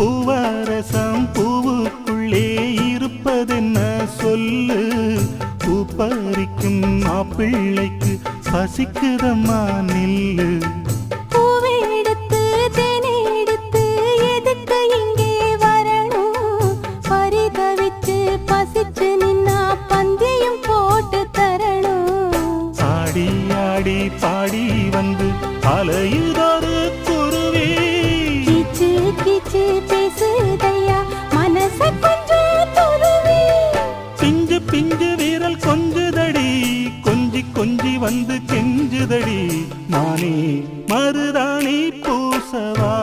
பூவரசம் பூவுக்குள்ளே இருப்பதென்ன சொல்லு பூ பறிக்கும் மாப்பிள்ளைக்கு பசிக்குதம்மா நில்லு பாடி வந்து அலையுதொரு குருவி கீச்சு கீச்சு பேசுதையா மனச கொஞ்சம் துருவி பிஞ்சு பிஞ்சு வீரல் கொஞ்சுதடி கொஞ்சி கொஞ்சி வந்து கெஞ்சுதடி நானே மருதாணி பூசவா